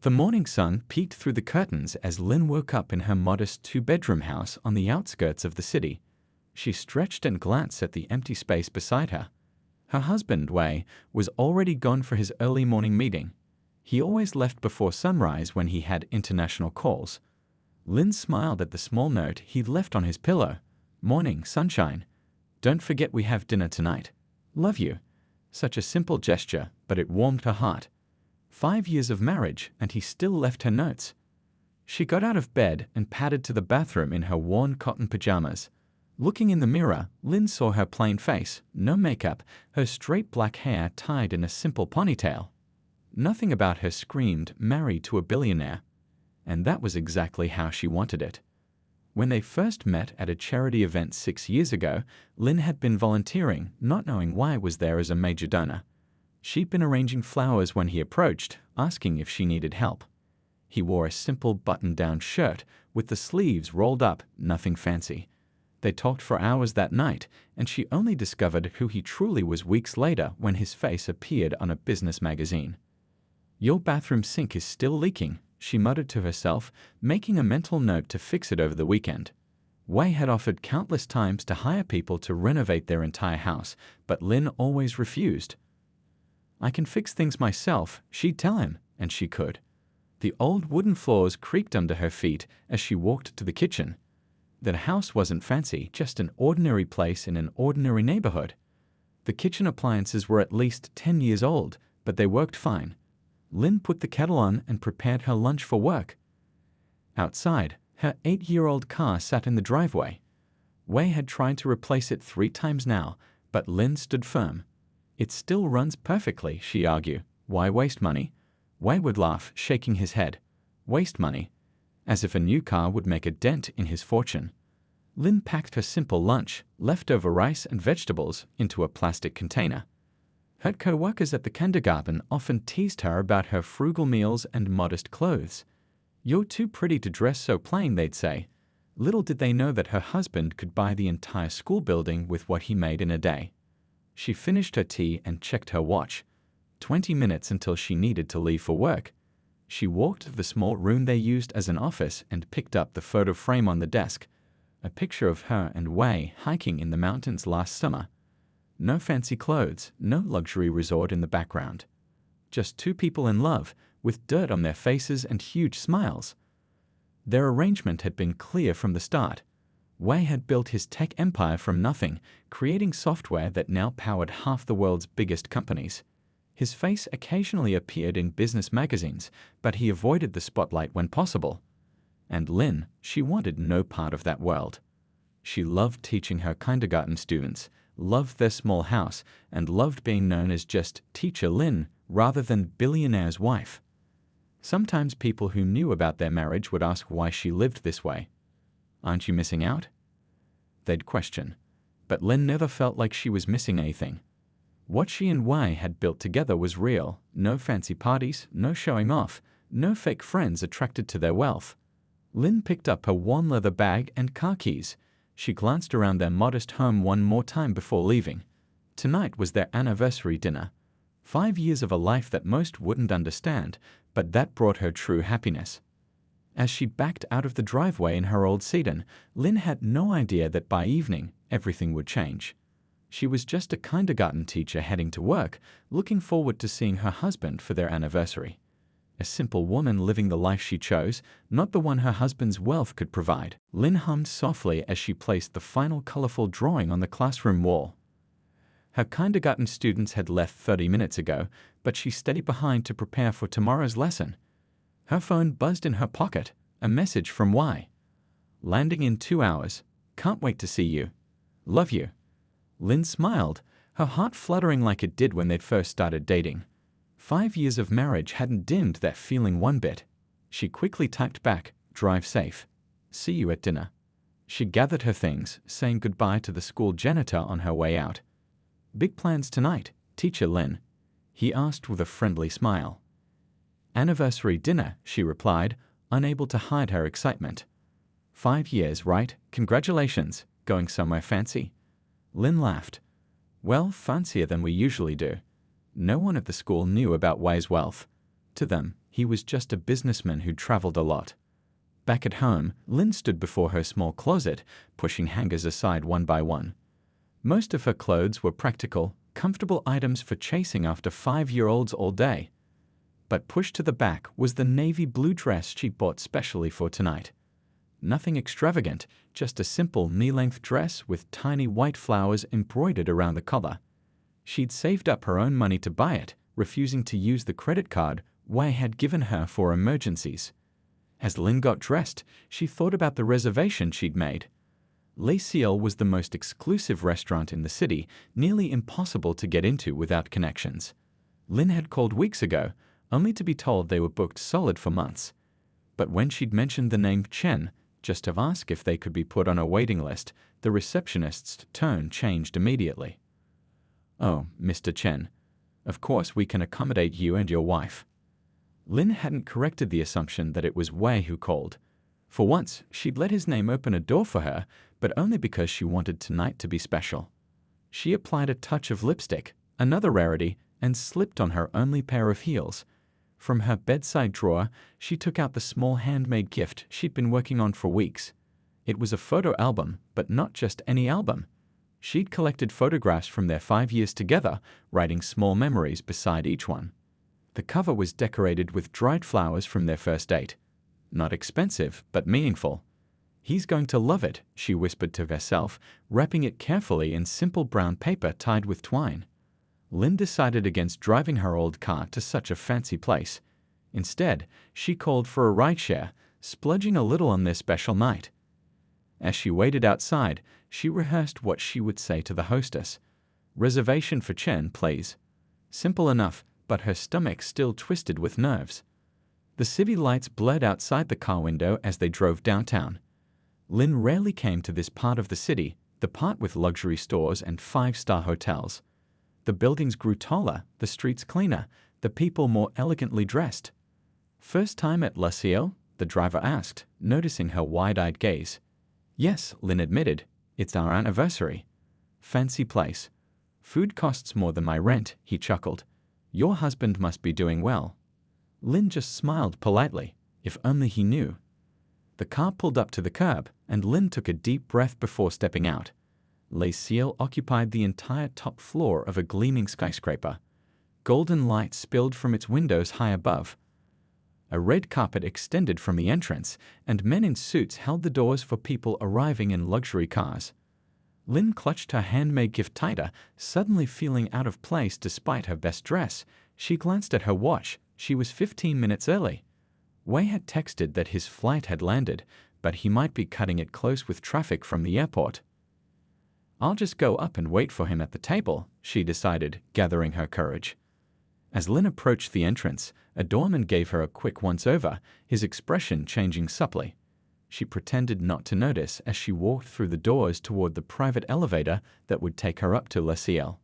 The morning sun peeked through the curtains as Lynn woke up in her modest two-bedroom house on the outskirts of the city. She stretched and glanced at the empty space beside her. Her husband, Wei, was already gone for his early morning meeting. He always left before sunrise when he had international calls. Lynn smiled at the small note he'd left on his pillow. "Morning, sunshine. Don't forget we have dinner tonight. Love you." Such a simple gesture, but it warmed her heart. 5 years of marriage, and he still left her notes. She got out of bed and padded to the bathroom in her worn cotton pajamas. Looking in the mirror, Lynn saw her plain face, no makeup, her straight black hair tied in a simple ponytail. Nothing about her screamed married to a billionaire. And that was exactly how she wanted it. When they first met at a charity event 6 years ago, Lynn had been volunteering, not knowing why was there as a major donor. She'd been arranging flowers when he approached, asking if she needed help. He wore a simple button-down shirt with the sleeves rolled up, nothing fancy. They talked for hours that night, and she only discovered who he truly was weeks later when his face appeared on a business magazine. "Your bathroom sink is still leaking," she muttered to herself, making a mental note to fix it over the weekend. Wei had offered countless times to hire people to renovate their entire house, but Lynn always refused. "I can fix things myself," she'd tell him, and she could. The old wooden floors creaked under her feet as she walked to the kitchen. The house wasn't fancy, just an ordinary place in an ordinary neighborhood. The kitchen appliances were at least 10 years old, but they worked fine. Lynn put the kettle on and prepared her lunch for work. Outside, her 8-year-old car sat in the driveway. Wei had tried to replace it 3 times now, but Lynn stood firm. "It still runs perfectly," she argued. "Why waste money?" Wei would laugh, shaking his head. "Waste money?" As if a new car would make a dent in his fortune. Lynn packed her simple lunch, leftover rice and vegetables, into a plastic container. Her co-workers at the kindergarten often teased her about her frugal meals and modest clothes. "You're too pretty to dress so plain," they'd say. Little did they know that her husband could buy the entire school building with what he made in a day. She finished her tea and checked her watch. 20 minutes until she needed to leave for work. She walked to the small room they used as an office and picked up the photo frame on the desk. A picture of her and Wei hiking in the mountains last summer. No fancy clothes, no luxury resort in the background. Just 2 people in love, with dirt on their faces and huge smiles. Their arrangement had been clear from the start. Wei had built his tech empire from nothing, creating software that now powered half the world's biggest companies. His face occasionally appeared in business magazines, but he avoided the spotlight when possible. And Lynn, she wanted no part of that world. She loved teaching her kindergarten students, loved their small house, and loved being known as just Teacher Lynn rather than Billionaire's wife. Sometimes people who knew about their marriage would ask why she lived this way. "Aren't you missing out?" They'd question. But Lynn never felt like she was missing anything. What she and Wei had built together was real. No fancy parties, no showing off, no fake friends attracted to their wealth. Lynn picked up her worn leather bag and car keys. She glanced around their modest home one more time before leaving. Tonight was their anniversary dinner. 5 years of a life that most wouldn't understand, but that brought her true happiness. As she backed out of the driveway in her old sedan, Lynn had no idea that by evening, everything would change. She was just a kindergarten teacher heading to work, looking forward to seeing her husband for their anniversary. A simple woman living the life she chose, not the one her husband's wealth could provide. Lynn hummed softly as she placed the final colorful drawing on the classroom wall. Her kindergarten students had left 30 minutes ago, but she stayed behind to prepare for tomorrow's lesson. Her phone buzzed in her pocket, a message from Wei. "Landing in 2 hours. Can't wait to see you. Love you." Lynn smiled, her heart fluttering like it did when they'd first started dating. 5 years of marriage hadn't dimmed that feeling one bit. She quickly typed back, "Drive safe. See you at dinner." She gathered her things, saying goodbye to the school janitor on her way out. "Big plans tonight, Teacher Lynn?" he asked with a friendly smile. "Anniversary dinner," she replied, unable to hide her excitement. 5 years, right? Congratulations. Going somewhere fancy?" Lynn laughed. "Well, fancier than we usually do." No one at the school knew about Wei's wealth. To them, He was just a businessman who traveled a lot. Back at home, Lynn stood before her small closet, pushing hangers aside one by one. Most of her clothes were practical, comfortable items for chasing after 5-year-olds all day. But pushed to the back was the navy blue dress she bought specially for tonight. Nothing extravagant, just a simple knee-length dress with tiny white flowers embroidered around the collar. She'd saved up her own money to buy it, refusing to use the credit card Wei had given her for emergencies. As Lynn got dressed, she thought about the reservation she'd made. Les Ciels was the most exclusive restaurant in the city, nearly impossible to get into without connections. Lynn had called weeks ago, only to be told they were booked solid for months. But when she'd mentioned the name Chen, just to ask if they could be put on a waiting list, the receptionist's tone changed immediately. "Oh, Mr. Chen, of course we can accommodate you and your wife." Lynn hadn't corrected the assumption that it was Wei who called. For once, she'd let his name open a door for her, but only because she wanted tonight to be special. She applied a touch of lipstick, another rarity, and slipped on her only pair of heels. From her bedside drawer, she took out the small handmade gift she'd been working on for weeks. It was a photo album, but not just any album. She'd collected photographs from their 5 years together, writing small memories beside each one. The cover was decorated with dried flowers from their first date. Not expensive, but meaningful. "He's going to love it," she whispered to herself, wrapping it carefully in simple brown paper tied with twine. Lynn decided against driving her old car to such a fancy place. Instead, she called for a rideshare, splurging a little on their special night. As she waited outside, she rehearsed what she would say to the hostess. "Reservation for Chen, please." Simple enough, but her stomach still twisted with nerves. The city lights blurred outside the car window as they drove downtown. Lynn rarely came to this part of the city, the part with luxury stores and 5-star hotels. The buildings grew taller, the streets cleaner, the people more elegantly dressed. "First time at Les Ciels?" the driver asked, noticing her wide-eyed gaze. "Yes," Lynn admitted. "It's our anniversary." "Fancy place." "Food costs more than my rent," he chuckled. "Your husband must be doing well." Lynn just smiled politely. If only he knew. The car pulled up to the curb, and Lynn took a deep breath before stepping out. Les Ciels occupied the entire top floor of a gleaming skyscraper. Golden light spilled from its windows high above. A red carpet extended from the entrance, and men in suits held the doors for people arriving in luxury cars. Lynn clutched her handmade gift tighter, suddenly feeling out of place despite her best dress. She glanced at her watch. She was 15 minutes early. Wei had texted that his flight had landed, but he might be cutting it close with traffic from the airport. "I'll just go up and wait for him at the table," she decided, gathering her courage. As Lynn approached the entrance, a doorman gave her a quick once-over, his expression changing subtly. She pretended not to notice as she walked through the doors toward the private elevator that would take her up to Les Ciels.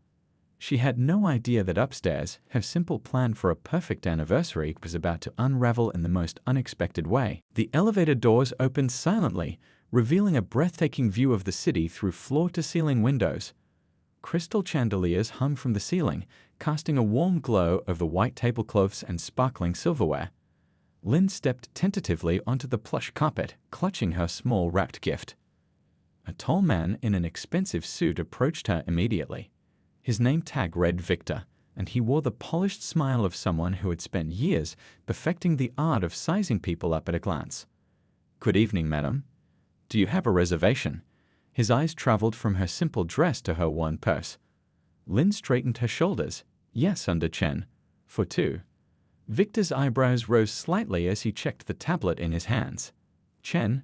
She had no idea that upstairs, her simple plan for a perfect anniversary was about to unravel in the most unexpected way. The elevator doors opened silently, revealing a breathtaking view of the city through floor-to-ceiling windows. Crystal chandeliers hung from the ceiling, casting a warm glow over the white tablecloths and sparkling silverware. Lynn stepped tentatively onto the plush carpet, clutching her small wrapped gift. A tall man in an expensive suit approached her immediately. His name tag read Victor, and he wore the polished smile of someone who had spent years perfecting the art of sizing people up at a glance. "Good evening, madam. Do you have a reservation?" His eyes traveled from her simple dress to her worn purse. Lynn straightened her shoulders. "Yes, under Chen. For 2. Victor's eyebrows rose slightly as he checked the tablet in his hands. Chen,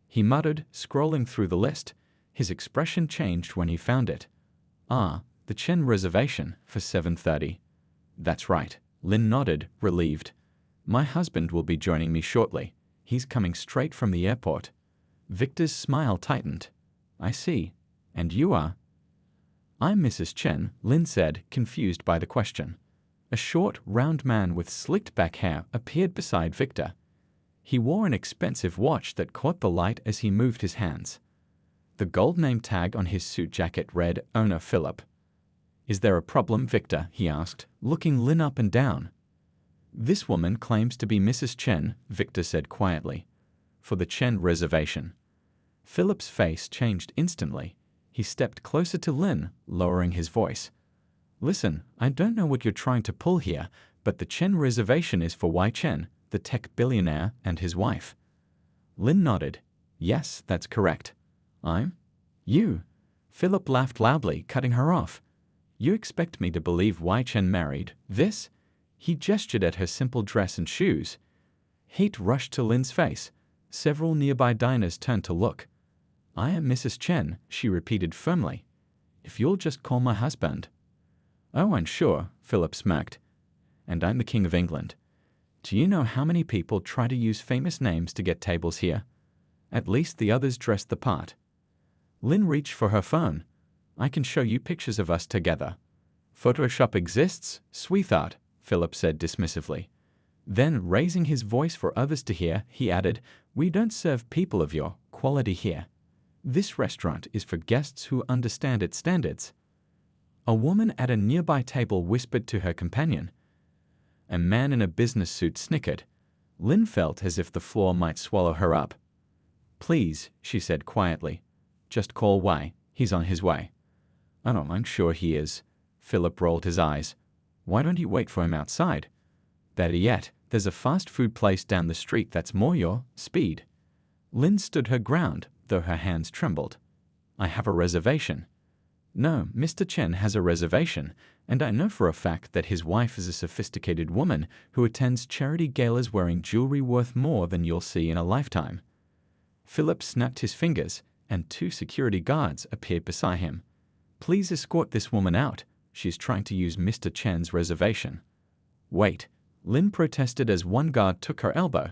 he muttered, scrolling through the list. His expression changed when he found it. "Ah, the Chen reservation for 7:30. "That's right." Lynn nodded, relieved. "My husband will be joining me shortly. He's coming straight from the airport." Victor's smile tightened. "I see. And you are?" "I'm Mrs. Chen," Lynn said, confused by the question. A short, round man with slicked back hair appeared beside Victor. He wore an expensive watch that caught the light as he moved his hands. The gold name tag on his suit jacket read Owner Philip. "Is there a problem, Victor?" he asked, looking Lynn up and down. This woman claims to be Mrs. Chen, Victor said quietly. For the Chen reservation. Philip's face changed instantly. He stepped closer to Lin, lowering his voice. Listen, I don't know what you're trying to pull here, but the Chen reservation is for Wei Chen, the tech billionaire, and his wife. Lin nodded. Yes, that's correct. I'm? You. Philip laughed loudly, cutting her off. You expect me to believe Wei Chen married this? He gestured at her simple dress and shoes. Hate rushed to Lin's face. Several nearby diners turned to look. I am Mrs. Chen, she repeated firmly. If you'll just call my husband. Oh, I'm sure, Philip smirked. And I'm the King of England. Do you know how many people try to use famous names to get tables here? At least the others dressed the part. Lin reached for her phone. I can show you pictures of us together. Photoshop exists, sweetheart, Philip said dismissively. Then, raising his voice for others to hear, he added, We don't serve people of your quality here. This restaurant is for guests who understand its standards. A woman at a nearby table whispered to her companion. A man in a business suit snickered. Lin felt as if the floor might swallow her up. Please, she said quietly. Just call Wei. He's on his way. Oh, I'm sure he is. Philip rolled his eyes. Why don't you wait for him outside? Better yet, there's a fast food place down the street that's more your speed. Lin stood her ground, though her hands trembled. I have a reservation. No, Mr. Chen has a reservation, and I know for a fact that his wife is a sophisticated woman who attends charity galas wearing jewelry worth more than you'll see in a lifetime. Philip snapped his fingers, and 2 security guards appeared beside him. Please escort this woman out. She's trying to use Mr. Chen's reservation. Wait, Lin protested as one guard took her elbow.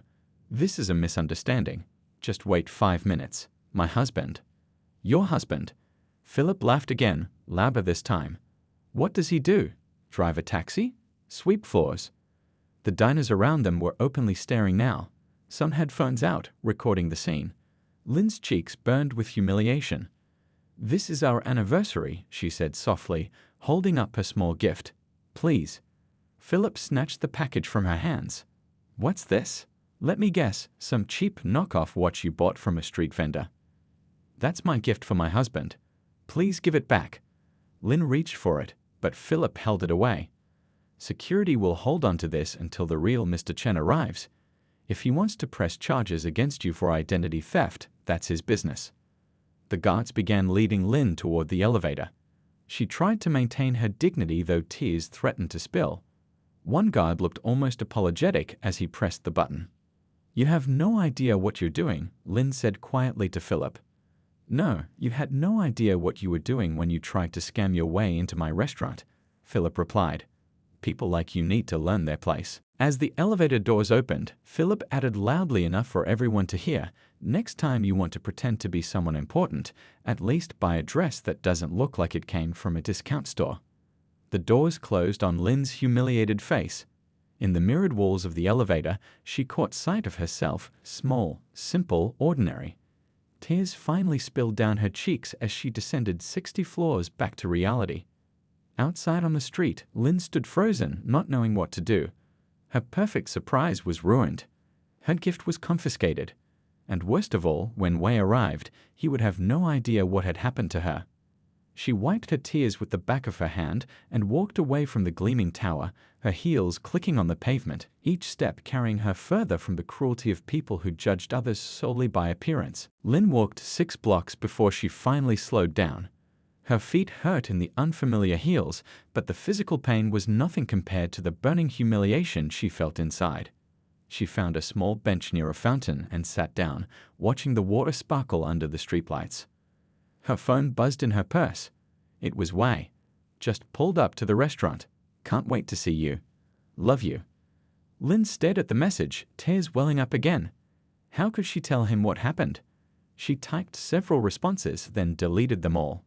This is a misunderstanding. Just wait 5 minutes. My husband. Your husband. Philip laughed again, louder this time. What does he do? Drive a taxi? Sweep floors? The diners around them were openly staring now. Some had phones out, recording the scene. Lin's cheeks burned with humiliation. This is our anniversary, she said softly, holding up her small gift. Please. Philip snatched the package from her hands. What's this? Let me guess, some cheap knockoff watch you bought from a street vendor. That's my gift for my husband. Please give it back. Lin reached for it, but Philip held it away. Security will hold on to this until the real Mr. Chen arrives. If he wants to press charges against you for identity theft, that's his business. The guards began leading Lin toward the elevator. She tried to maintain her dignity, though tears threatened to spill. One guard looked almost apologetic as he pressed the button. You have no idea what you're doing, Lin said quietly to Philip. No, you had no idea what you were doing when you tried to scam your way into my restaurant, Philip replied. People like you need to learn their place. As the elevator doors opened, Philip added loudly enough for everyone to hear, next time you want to pretend to be someone important, at least buy a dress that doesn't look like it came from a discount store. The doors closed on Lin's humiliated face. In the mirrored walls of the elevator, she caught sight of herself, small, simple, ordinary. Tears finally spilled down her cheeks as she descended 60 floors back to reality. Outside on the street, Lin stood frozen, not knowing what to do. Her perfect surprise was ruined. Her gift was confiscated. And worst of all, when Wei arrived, he would have no idea what had happened to her. She wiped her tears with the back of her hand and walked away from the gleaming tower, her heels clicking on the pavement, each step carrying her further from the cruelty of people who judged others solely by appearance. Lin walked 6 blocks before she finally slowed down. Her feet hurt in the unfamiliar heels, but the physical pain was nothing compared to the burning humiliation she felt inside. She found a small bench near a fountain and sat down, watching the water sparkle under the streetlights. Her phone buzzed in her purse. It was Wei. Just pulled up to the restaurant. Can't wait to see you. Love you. Lin stared at the message, tears welling up again. How could she tell him what happened? She typed several responses, then deleted them all.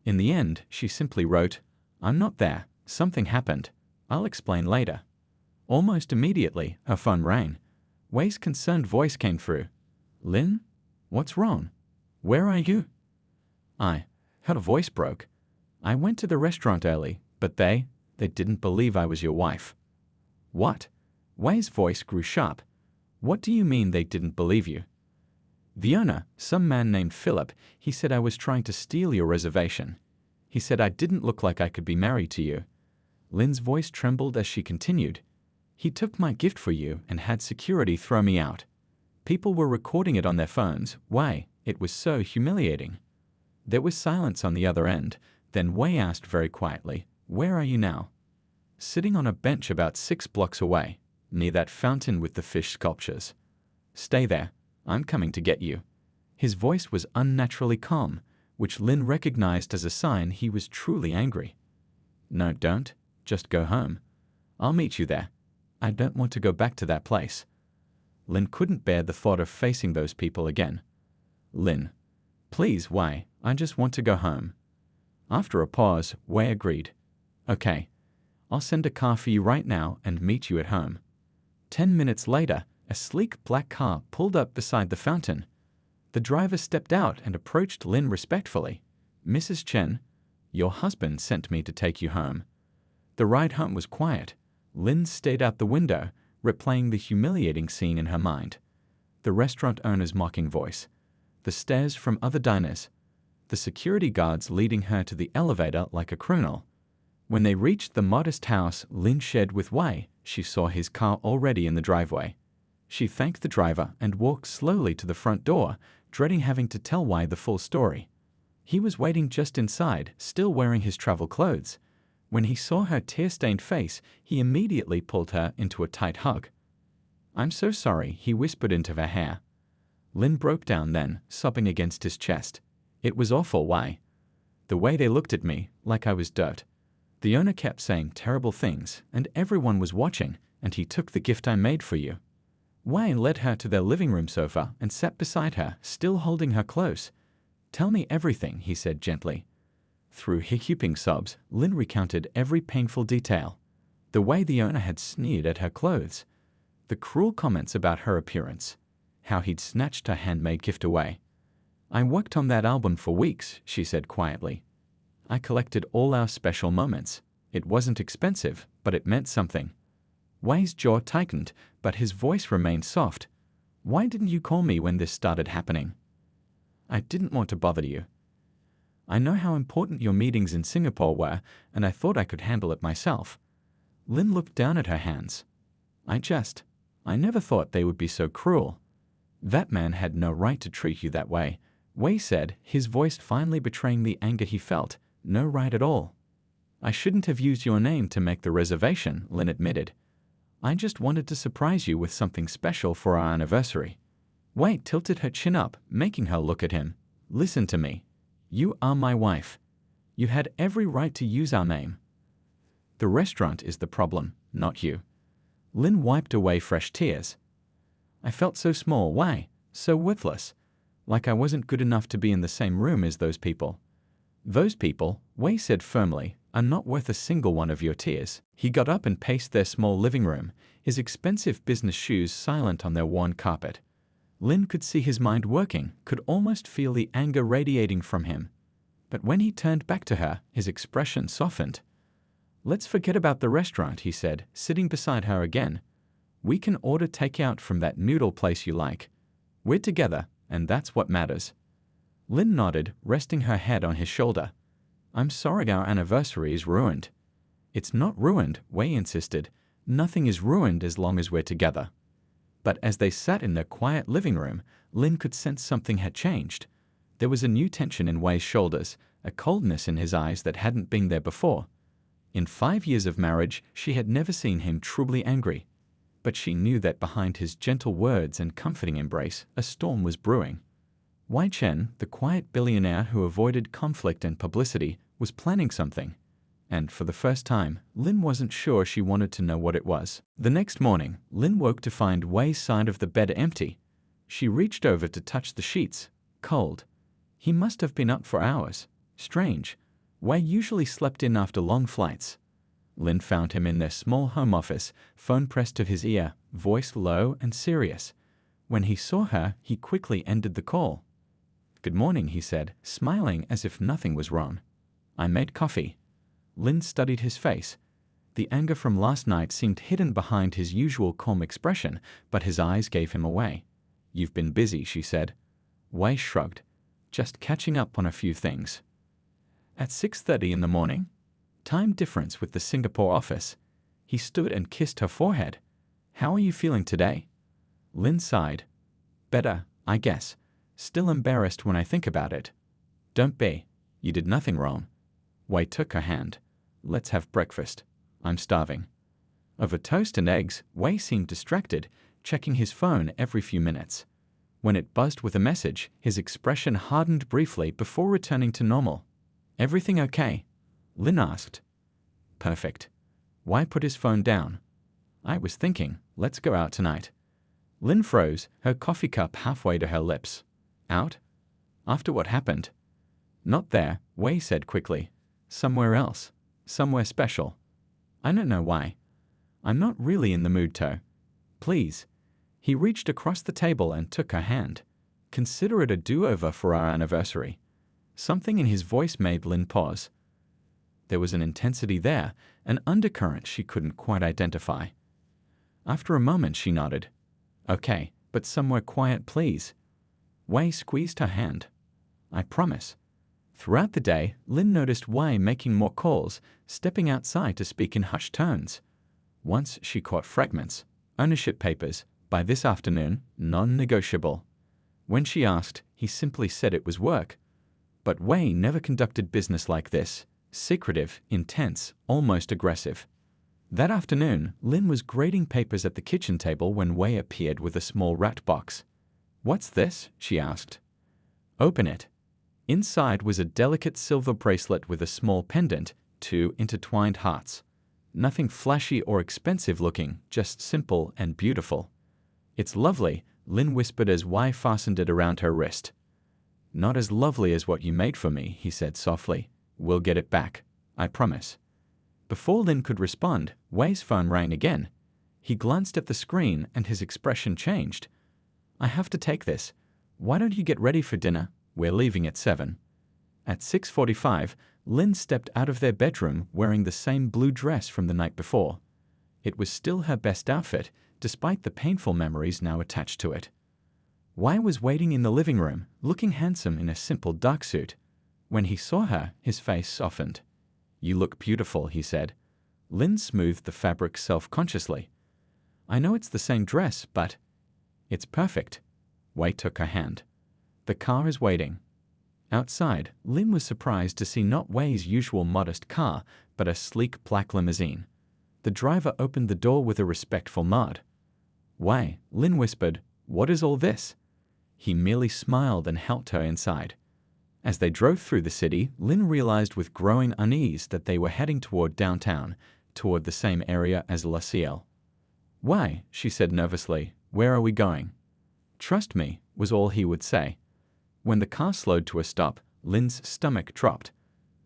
In the end, she simply wrote, I'm not there. Something happened. I'll explain later. Almost immediately, her phone rang. Wei's concerned voice came through. Lin? What's wrong? Where are you? Her voice broke. I went to the restaurant early, but they didn't believe I was your wife. What? Wei's voice grew sharp. What do you mean they didn't believe you? The owner, some man named Philip, he said I was trying to steal your reservation. He said I didn't look like I could be married to you. Lynn's voice trembled as she continued. He took my gift for you and had security throw me out. People were recording it on their phones. Wei, it was so humiliating. There was silence on the other end. Then Wei asked very quietly, "Where are you now?" "Sitting on a bench about 6 blocks away, near that fountain with the fish sculptures." "Stay there. I'm coming to get you." His voice was unnaturally calm, which Lynn recognized as a sign he was truly angry. "No, don't. Just go home. I'll meet you there. I don't want to go back to that place." Lynn couldn't bear the thought of facing those people again. "Lynn, please, Wei, I just want to go home." After a pause, Wei agreed. "Okay, I'll send a car for you right now and meet you at home." 10 minutes later, a sleek black car pulled up beside the fountain. The driver stepped out and approached Lynn respectfully. "Mrs. Chen, your husband sent me to take you home." The ride home was quiet. Lynn stared out the window, replaying the humiliating scene in her mind. The restaurant owner's mocking voice, the stares from other diners, the security guards leading her to the elevator like a criminal. When they reached the modest house Lynn shared with Wei, she saw his car already in the driveway. She thanked the driver and walked slowly to the front door, dreading having to tell Wei the full story. He was waiting just inside, still wearing his travel clothes. When he saw her tear-stained face, he immediately pulled her into a tight hug. "I'm so sorry," he whispered into her hair. Lynn broke down then, sobbing against his chest. "It was awful, Wei. The way they looked at me, like I was dirt. The owner kept saying terrible things, and everyone was watching, and he took the gift I made for you." Wei led her to their living room sofa and sat beside her, still holding her close. "Tell me everything," he said gently. Through hiccuping sobs, Lynn recounted every painful detail. The way the owner had sneered at her clothes, the cruel comments about her appearance, how he'd snatched her handmade gift away. "I worked on that album for weeks," she said quietly. "I collected all our special moments. It wasn't expensive, but it meant something." Wei's jaw tightened, but his voice remained soft. "Why didn't you call me when this started happening?" "I didn't want to bother you. I know how important your meetings in Singapore were, and I thought I could handle it myself." Lynn looked down at her hands. I never thought they would be so cruel." "That man had no right to treat you that way," Wei said, his voice finally betraying the anger he felt. "No right at all." "I shouldn't have used your name to make the reservation," Lynn admitted. "I just wanted to surprise you with something special for our anniversary." Wei tilted her chin up, making her look at him. "Listen to me. You are my wife. You had every right to use our name. The restaurant is the problem, not you." Lynn wiped away fresh tears. "I felt so small, Wei, so worthless. Like I wasn't good enough to be in the same room as those people." "Those people," Wei said firmly, "are not worth a single one of your tears." He got up and paced their small living room, his expensive business shoes silent on their worn carpet. Lynn could see his mind working, could almost feel the anger radiating from him. But when he turned back to her, his expression softened. "Let's forget about the restaurant," he said, sitting beside her again. "We can order takeout from that noodle place you like. We're together, and that's what matters." Lynn nodded, resting her head on his shoulder. "I'm sorry our anniversary is ruined." "It's not ruined," Wei insisted. "Nothing is ruined as long as we're together." But as they sat in their quiet living room, Lynn could sense something had changed. There was a new tension in Wei's shoulders, a coldness in his eyes that hadn't been there before. In 5 years of marriage, she had never seen him truly angry. But she knew that behind his gentle words and comforting embrace, a storm was brewing. Wei Chen, the quiet billionaire who avoided conflict and publicity, was planning something. And for the first time, Lynn wasn't sure she wanted to know what it was. The next morning, Lynn woke to find Wei's side of the bed empty. She reached over to touch the sheets. Cold. He must have been up for hours. Strange. Wei usually slept in after long flights. Lynn found him in their small home office, phone pressed to his ear, voice low and serious. When he saw her, he quickly ended the call. "Good morning," he said, smiling as if nothing was wrong. "I made coffee." Lynn studied his face. The anger from last night seemed hidden behind his usual calm expression, but his eyes gave him away. "You've been busy," she said. Wei shrugged. "Just catching up on a few things." At 6:30 in the morning, time difference with the Singapore office, he stood and kissed her forehead. "How are you feeling today?" Lin sighed. "Better, I guess. Still embarrassed when I think about it." "Don't be. You did nothing wrong." Wei took her hand. "Let's have breakfast. I'm starving." Over toast and eggs, Wei seemed distracted, checking his phone every few minutes. When it buzzed with a message, his expression hardened briefly before returning to normal. "Everything okay?" Lin asked. "Perfect." Wei put his phone down. "I was thinking, let's go out tonight." Lin froze, her coffee cup halfway to her lips. "Out? After what happened?" "Not there," Wei said quickly. "Somewhere else. Somewhere special." "I don't know why." "I'm not really in the mood to." "Please." He reached across the table and took her hand. "Consider it a do-over for our anniversary." Something in his voice made Lin pause. There was an intensity there, an undercurrent she couldn't quite identify. After a moment she nodded. "Okay, but somewhere quiet, please." Wei squeezed her hand. "I promise." Throughout the day, Lin noticed Wei making more calls, stepping outside to speak in hushed tones. Once she caught fragments. "Ownership papers. By this afternoon, non-negotiable." When she asked, he simply said it was work. But Wei never conducted business like this. Secretive, intense, almost aggressive. That afternoon, Lin was grading papers at the kitchen table when Wei appeared with a small rat box. "What's this?" she asked. "Open it." Inside was a delicate silver bracelet with a small pendant, 2 intertwined hearts. Nothing flashy or expensive looking, just simple and beautiful. "It's lovely," Lin whispered as Wei fastened it around her wrist. "Not as lovely as what you made for me," he said softly. "We'll get it back. I promise." Before Lin could respond, Wei's phone rang again. He glanced at the screen and his expression changed. "I have to take this. Why don't you get ready for dinner? We're leaving at 7. At 6:45, Lin stepped out of their bedroom wearing the same blue dress from the night before. It was still her best outfit, despite the painful memories now attached to it. Wei was waiting in the living room, looking handsome in a simple dark suit. When he saw her, his face softened. "You look beautiful," he said. Lin smoothed the fabric self-consciously. "I know it's the same dress, but—" "It's perfect." Wei took her hand. "The car is waiting." Outside, Lin was surprised to see not Wei's usual modest car, but a sleek black limousine. The driver opened the door with a respectful nod. "Wei," Lin whispered, "what is all this?" He merely smiled and helped her inside. As they drove through the city, Lin realized with growing unease that they were heading toward downtown, toward the same area as La Ciel. "Wei," she said nervously, "where are we going?" "Trust me," was all he would say. When the car slowed to a stop, Lin's stomach dropped.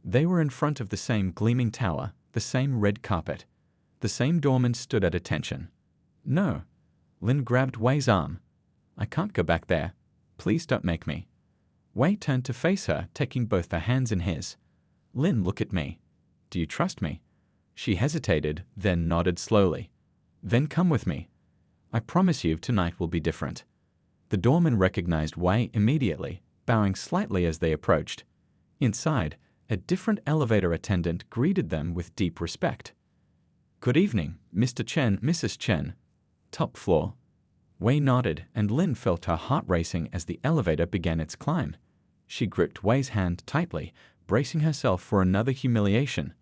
They were in front of the same gleaming tower, the same red carpet. The same doorman stood at attention. "No." Lin grabbed Wei's arm. "I can't go back there. Please don't make me." Wei turned to face her, taking both her hands in his. "Lin, look at me. Do you trust me?" She hesitated, then nodded slowly. "Then come with me. I promise you tonight will be different." The doorman recognized Wei immediately, bowing slightly as they approached. Inside, a different elevator attendant greeted them with deep respect. "Good evening, Mr. Chen, Mrs. Chen. Top floor." Wei nodded, and Lin felt her heart racing as the elevator began its climb. She gripped Wei's hand tightly, bracing herself for another humiliation.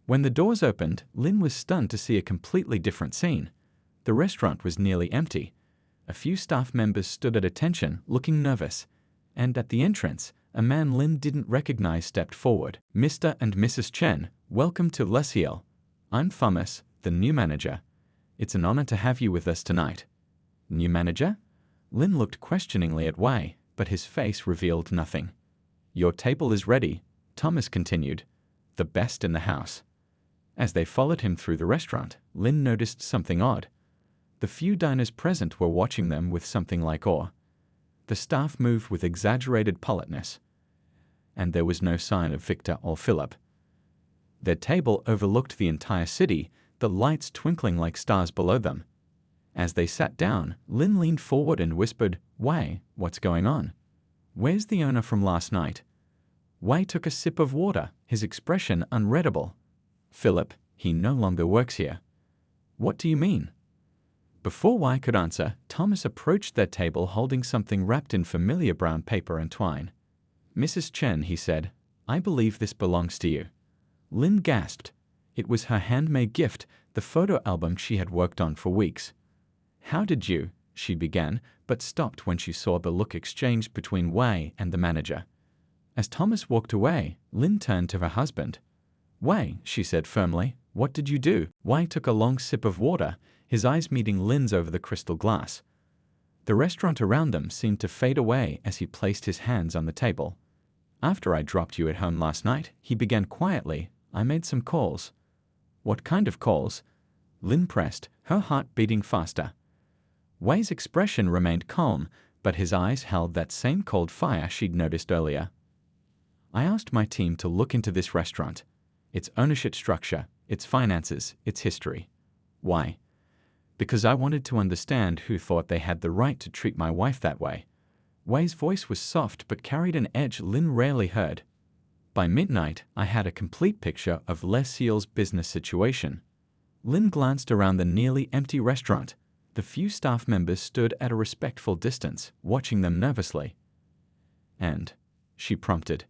When the doors opened, Lin was stunned to see a completely different scene. The restaurant was nearly empty. A few staff members stood at attention, looking nervous. And at the entrance, a man Lin didn't recognize stepped forward. "Mr. and Mrs. Chen, welcome to La Ciel. I'm Thomas, the new manager. It's an honor to have you with us tonight." "New manager?" Lin looked questioningly at Wei, but his face revealed nothing. "Your table is ready," Thomas continued. "The best in the house." As they followed him through the restaurant, Lin noticed something odd. The few diners present were watching them with something like awe. The staff moved with exaggerated politeness. And there was no sign of Victor or Philip. Their table overlooked the entire city, the lights twinkling like stars below them. As they sat down, Lynn leaned forward and whispered, "Wei, what's going on? Where's the owner from last night?" Wei took a sip of water, his expression unreadable. "Philip, he no longer works here." "What do you mean?" Before Wei could answer, Thomas approached their table holding something wrapped in familiar brown paper and twine. "Mrs. Chen," he said, "I believe this belongs to you." Lynn gasped. It was her handmade gift, the photo album she had worked on for weeks. "How did you?" she began, but stopped when she saw the look exchanged between Wei and the manager. As Thomas walked away, Lynn turned to her husband. "Wei," she said firmly, "what did you do?" Wei took a long sip of water, his eyes meeting Lynn's over the crystal glass. The restaurant around them seemed to fade away as he placed his hands on the table. "After I dropped you at home last night," he began quietly, "I made some calls." "What kind of calls?" Lynn pressed, her heart beating faster. Wei's expression remained calm, but his eyes held that same cold fire she'd noticed earlier. "I asked my team to look into this restaurant. Its ownership structure, its finances, its history. Why? Because I wanted to understand who thought they had the right to treat my wife that way." Wei's voice was soft but carried an edge Lynn rarely heard. "By midnight, I had a complete picture of Les Seal's business situation." Lynn glanced around the nearly empty restaurant. The few staff members stood at a respectful distance, watching them nervously. "And," she prompted,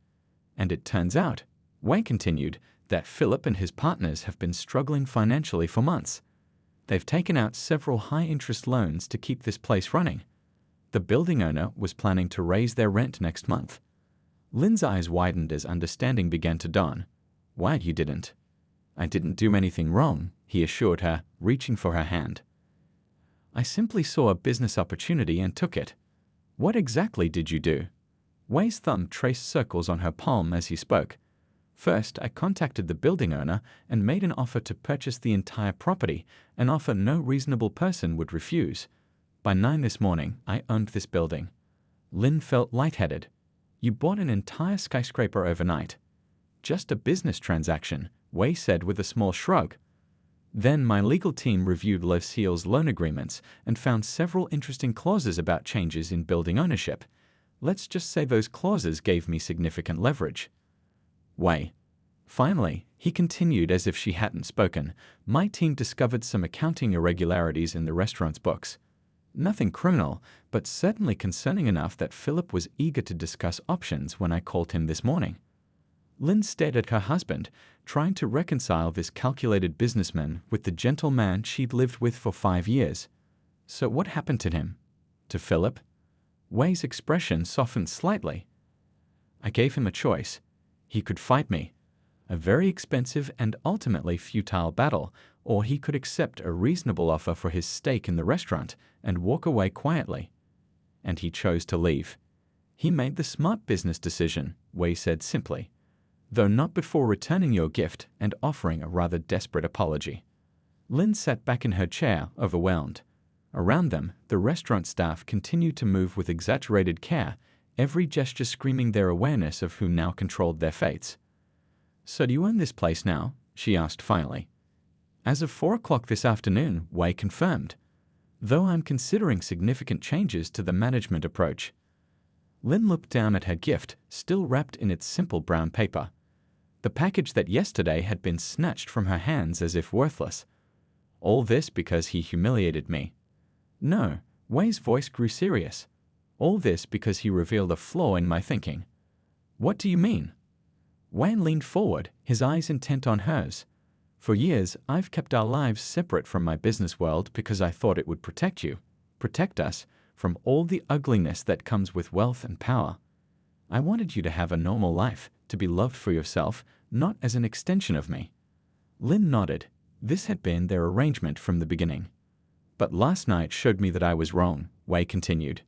"and it turns out," Wei continued, "that Philip and his partners have been struggling financially for months. They've taken out several high-interest loans to keep this place running. The building owner was planning to raise their rent next month." Lynn's eyes widened as understanding began to dawn. "Why, you didn't?" "I didn't do anything wrong," he assured her, reaching for her hand. "I simply saw a business opportunity and took it." "What exactly did you do?" Wei's thumb traced circles on her palm as he spoke. "First, I contacted the building owner and made an offer to purchase the entire property, an offer no reasonable person would refuse. By 9 this morning, I owned this building." Lynn felt lightheaded. "You bought an entire skyscraper overnight." "Just a business transaction," Wei said with a small shrug. "Then my legal team reviewed Les Seal's loan agreements and found several interesting clauses about changes in building ownership. Let's just say those clauses gave me significant leverage." "Wei." "Finally," he continued as if she hadn't spoken, "my team discovered some accounting irregularities in the restaurant's books. Nothing criminal, but certainly concerning enough that Philip was eager to discuss options when I called him this morning." Lynn stared at her husband, trying to reconcile this calculated businessman with the gentle man she'd lived with for 5 years. "So what happened to him?" "To Philip?" Wei's expression softened slightly. "I gave him a choice. He could fight me, a very expensive and ultimately futile battle, or he could accept a reasonable offer for his stake in the restaurant and walk away quietly. And he chose to leave. He made the smart business decision," Wei said simply, "though not before returning your gift and offering a rather desperate apology." Lynn sat back in her chair, overwhelmed. Around them, the restaurant staff continued to move with exaggerated care, every gesture screaming their awareness of who now controlled their fates. "So do you own this place now?" she asked finally. "As of 4 o'clock this afternoon," Wei confirmed, "though I'm considering significant changes to the management approach." Lynn looked down at her gift, still wrapped in its simple brown paper. The package that yesterday had been snatched from her hands as if worthless. "All this because he humiliated me." "No," Wei's voice grew serious. "All this because he revealed a flaw in my thinking." "What do you mean?" Wei leaned forward, his eyes intent on hers. "For years, I've kept our lives separate from my business world because I thought it would protect you, protect us, from all the ugliness that comes with wealth and power. I wanted you to have a normal life, to be loved for yourself, not as an extension of me." Lynn nodded. This had been their arrangement from the beginning. "But last night showed me that I was wrong," Wei continued.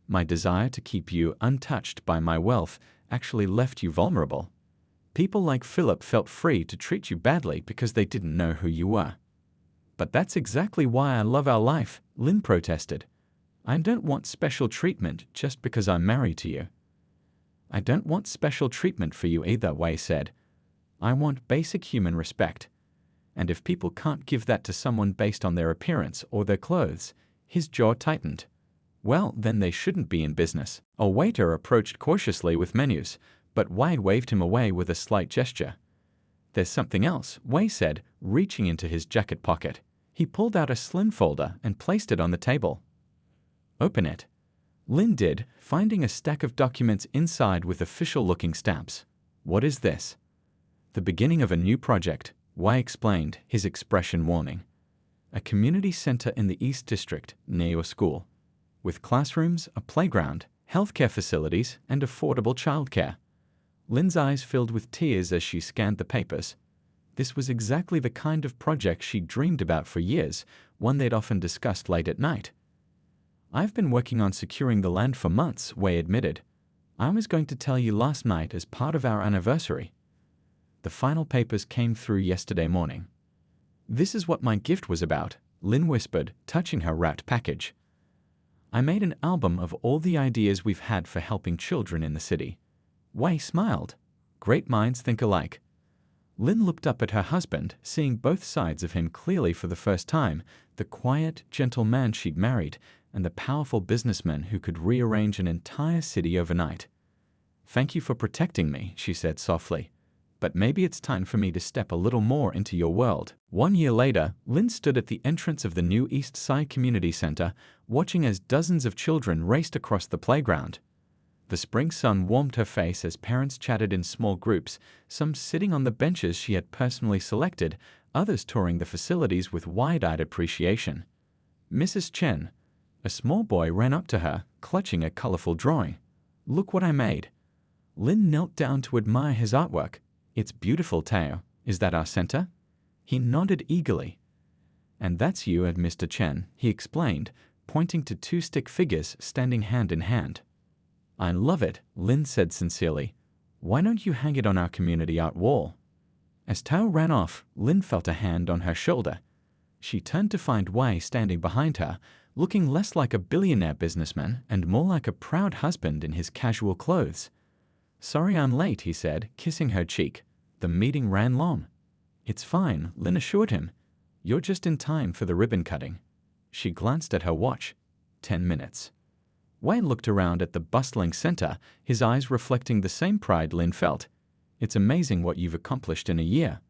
"My desire to keep you untouched by my wealth actually left you vulnerable. People like Philip felt free to treat you badly because they didn't know who you were." "But that's exactly why I love our life," Lynn protested. "I don't want special treatment just because I'm married to you." "I don't want special treatment for you either," Wei said. "I want basic human respect. And if people can't give that to someone based on their appearance or their clothes, his jaw tightened. Well, then they shouldn't be in business. A waiter approached cautiously with menus, but Wei waved him away with a slight gesture. There's something else, Wei said, reaching into his jacket pocket. He pulled out a slim folder and placed it on the table. Open it. Lin did, finding a stack of documents inside with official-looking stamps. What is this? The beginning of a new project, Wei explained, his expression warming. A community center in the East District, near your school, with classrooms, a playground, healthcare facilities, and affordable childcare. Lin's eyes filled with tears as she scanned the papers. This was exactly the kind of project she'd dreamed about for years, one they'd often discussed late at night. I've been working on securing the land for months, Wei admitted. I was going to tell you last night as part of our anniversary. The final papers came through yesterday morning. This is what my gift was about, Lin whispered, touching her wrapped package. I made an album of all the ideas we've had for helping children in the city. Wei smiled. Great minds think alike. Lin looked up at her husband, seeing both sides of him clearly for the first time, the quiet, gentle man she'd married, and the powerful businessman who could rearrange an entire city overnight. Thank you for protecting me, she said softly. But maybe it's time for me to step a little more into your world. 1 year later, Lin stood at the entrance of the new East Side Community Center, watching as dozens of children raced across the playground. The spring sun warmed her face as parents chatted in small groups, some sitting on the benches she had personally selected, others touring the facilities with wide-eyed appreciation. Mrs. Chen, a small boy, ran up to her, clutching a colorful drawing. Look what I made. Lin knelt down to admire his artwork. It's beautiful, Tao. Is that our center? He nodded eagerly. And that's you and Mr. Chen, he explained, pointing to 2 stick figures standing hand in hand. I love it, Lin said sincerely. Why don't you hang it on our community art wall? As Tao ran off, Lin felt a hand on her shoulder. She turned to find Wei standing behind her, looking less like a billionaire businessman and more like a proud husband in his casual clothes. Sorry I'm late, he said, kissing her cheek. The meeting ran long. It's fine, Lin assured him. You're just in time for the ribbon cutting. She glanced at her watch. 10 minutes. Wei looked around at the bustling center, his eyes reflecting the same pride Lin felt. It's amazing what you've accomplished in a year.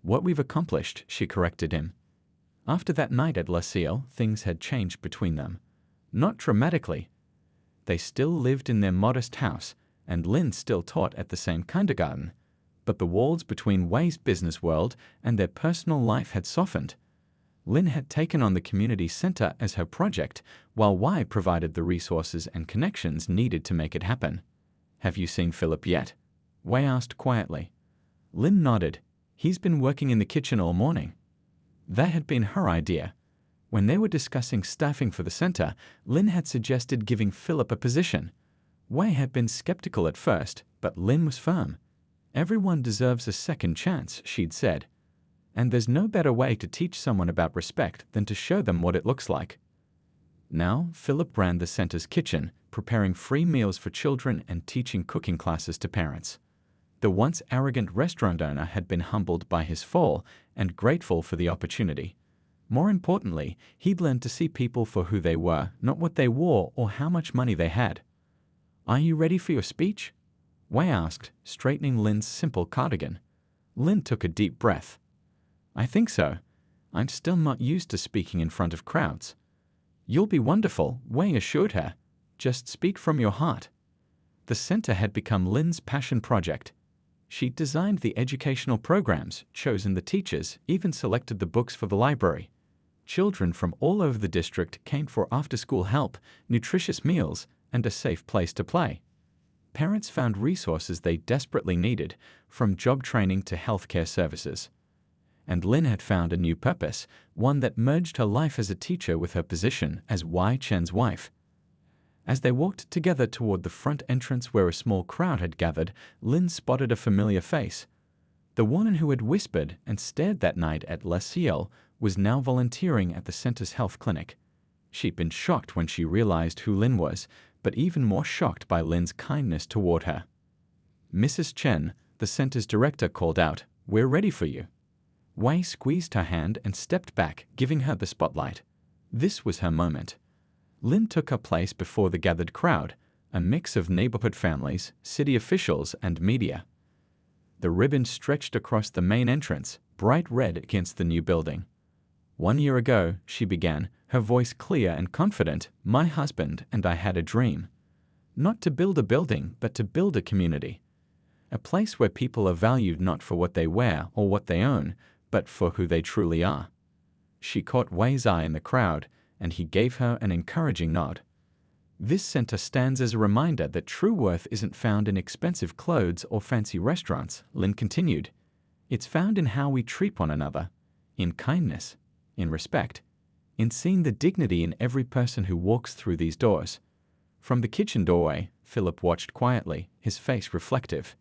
What we've accomplished, she corrected him. After that night at La Cille, things had changed between them. Not dramatically. They still lived in their modest house, and Lin still taught at the same kindergarten. But the walls between Wei's business world and their personal life had softened. Lin had taken on the community center as her project, while Wei provided the resources and connections needed to make it happen. Have you seen Philip yet? Wei asked quietly. Lin nodded. He's been working in the kitchen all morning. That had been her idea. When they were discussing staffing for the center, Lin had suggested giving Philip a position. Wei had been skeptical at first, but Lin was firm. Everyone deserves a second chance, she'd said. And there's no better way to teach someone about respect than to show them what it looks like. Now, Philip ran the center's kitchen, preparing free meals for children and teaching cooking classes to parents. The once arrogant restaurant owner had been humbled by his fall and grateful for the opportunity. More importantly, he'd learned to see people for who they were, not what they wore or how much money they had. Are you ready for your speech? Wei asked, straightening Lin's simple cardigan. Lin took a deep breath. I think so. I'm still not used to speaking in front of crowds. You'll be wonderful, Wei assured her. Just speak from your heart. The center had become Lin's passion project. She'd designed the educational programs, chosen the teachers, even selected the books for the library. Children from all over the district came for after-school help, nutritious meals, and a safe place to play. Parents found resources they desperately needed, from job training to healthcare services. And Lin had found a new purpose, one that merged her life as a teacher with her position as Wei Chen's wife. As they walked together toward the front entrance where a small crowd had gathered, Lin spotted a familiar face. The woman who had whispered and stared that night at La Cille was now volunteering at the center's health clinic. She'd been shocked when she realized who Lin was, but even more shocked by Lin's kindness toward her. Mrs. Chen, the center's director, called out, "We're ready for you." Wei squeezed her hand and stepped back, giving her the spotlight. This was her moment. Lin took her place before the gathered crowd, a mix of neighborhood families, city officials, and media. The ribbon stretched across the main entrance, bright red against the new building. 1 year ago, she began, her voice clear and confident, my husband and I had a dream. Not to build a building, but to build a community. A place where people are valued not for what they wear or what they own, but for who they truly are. She caught Wei's eye in the crowd, and he gave her an encouraging nod. This center stands as a reminder that true worth isn't found in expensive clothes or fancy restaurants, Lin continued. It's found in how we treat one another, in kindness, in respect, in seeing the dignity in every person who walks through these doors. From the kitchen doorway, Philip watched quietly, his face reflective.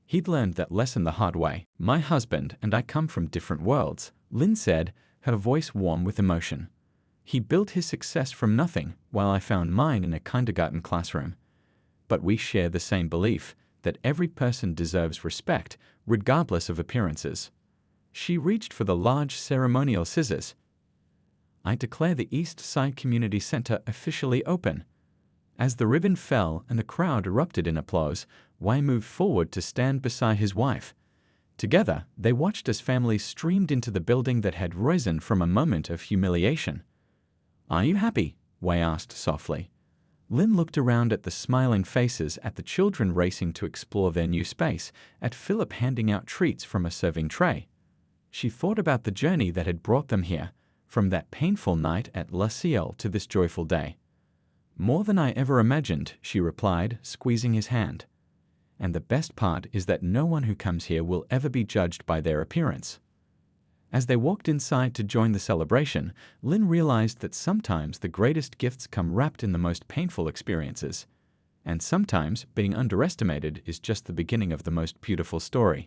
He'd learned that lesson the hard way. My husband and I come from different worlds, Lin said, her voice warm with emotion. He built his success from nothing, while I found mine in a kindergarten classroom. But we share the same belief, that every person deserves respect, regardless of appearances. She reached for the large ceremonial scissors. I declare the East Side Community Center officially open. As the ribbon fell and the crowd erupted in applause, Wei moved forward to stand beside his wife. Together, they watched as families streamed into the building that had risen from a moment of humiliation. Are you happy? Wei asked softly. Lin looked around at the smiling faces, at the children racing to explore their new space, at Philip handing out treats from a serving tray. She thought about the journey that had brought them here, from that painful night at La Ciel to this joyful day. More than I ever imagined, she replied, squeezing his hand. And the best part is that no one who comes here will ever be judged by their appearance. As they walked inside to join the celebration, Lin realized that sometimes the greatest gifts come wrapped in the most painful experiences. And sometimes being underestimated is just the beginning of the most beautiful story.